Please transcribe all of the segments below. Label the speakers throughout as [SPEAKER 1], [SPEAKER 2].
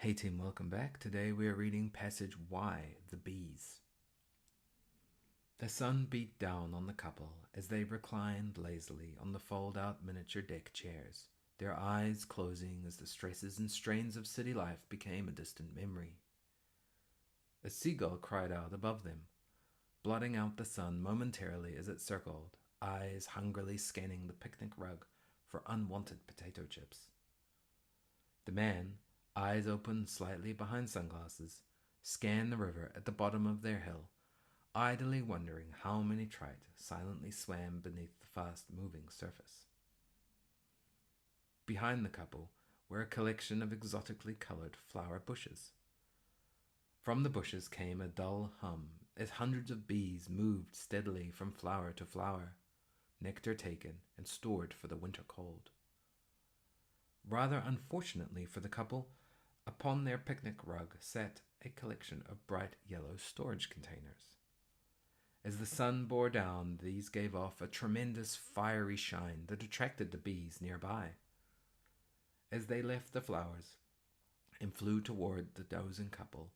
[SPEAKER 1] Hey team, welcome back. Today we are reading passage Y, The Bees. The sun beat down on the couple as they reclined lazily on the fold-out miniature deck chairs, their eyes closing as the stresses and strains of city life became a distant memory. A seagull cried out above them, blotting out the sun momentarily as it circled, eyes hungrily scanning the picnic rug for unwanted potato chips. The man, eyes open slightly behind sunglasses, scanned the river at the bottom of their hill, idly wondering how many trout silently swam beneath the fast-moving surface. Behind the couple were a collection of exotically colored flower bushes. From the bushes came a dull hum as hundreds of bees moved steadily from flower to flower, nectar taken and stored for the winter cold. Rather unfortunately for the couple, upon their picnic rug sat a collection of bright yellow storage containers. As the sun bore down, these gave off a tremendous fiery shine that attracted the bees nearby. As they left the flowers and flew toward the dozing couple,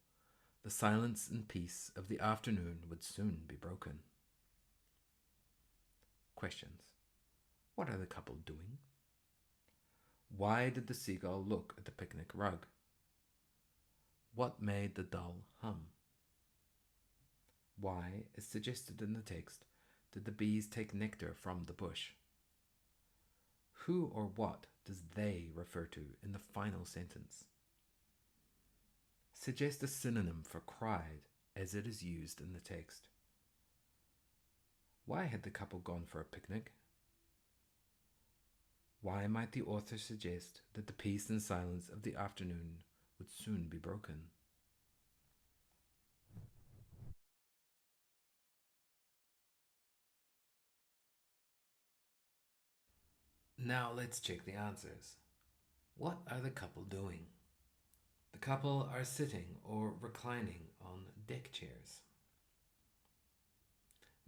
[SPEAKER 1] the silence and peace of the afternoon would soon be broken. Questions. What are the couple doing? Why did the seagull look at the picnic rug? What made the dull hum? Why, as suggested in the text, did the bees take nectar from the bush? Who or what does they refer to in the final sentence? Suggest a synonym for cried as it is used in the text. Why had the couple gone for a picnic? Why might the author suggest that the peace and silence of the afternoon would soon be broken? Now let's check the answers. What are the couple doing? The couple are sitting or reclining on deck chairs.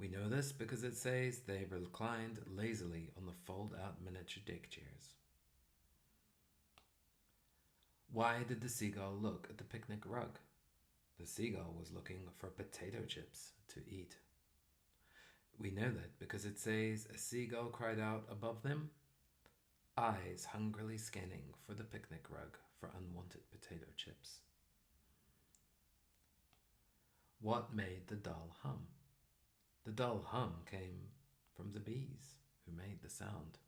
[SPEAKER 1] We know this because it says they reclined lazily on the fold-out miniature deck chairs. Why did the seagull look at the picnic rug? The seagull was looking for potato chips to eat. We know that because it says a seagull cried out above them, eyes hungrily scanning for the picnic rug for unwanted potato chips. What made the dull hum? The dull hum came from the bees who made the sound.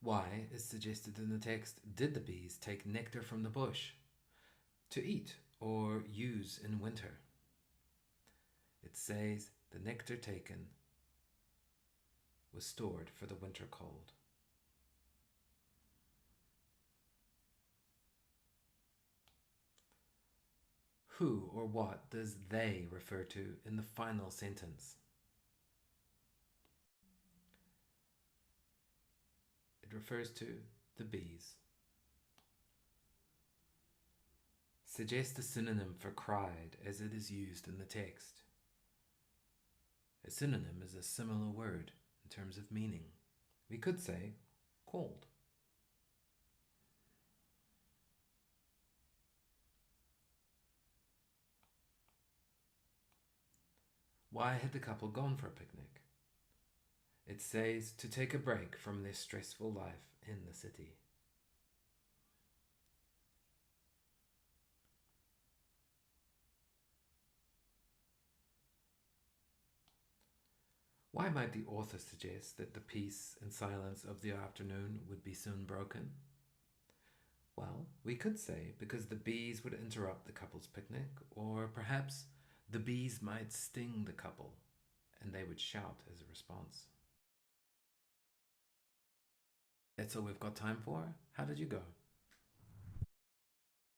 [SPEAKER 1] Why, as suggested in the text, did the bees take nectar from the bush to eat or use in winter? It says the nectar taken was stored for the winter cold. Who or what does they refer to in the final sentence? It refers to the bees. Suggest a synonym for cried as it is used in the text. A synonym is a similar word in terms of meaning. We could say called. Why had the couple gone for a picnic? It says to take a break from their stressful life in the city. Why might the author suggest that the peace and silence of the afternoon would be soon broken? Well, we could say because the bees would interrupt the couple's picnic, or perhaps the bees might sting the couple and they would shout as a response. That's all we've got time for. How did you go?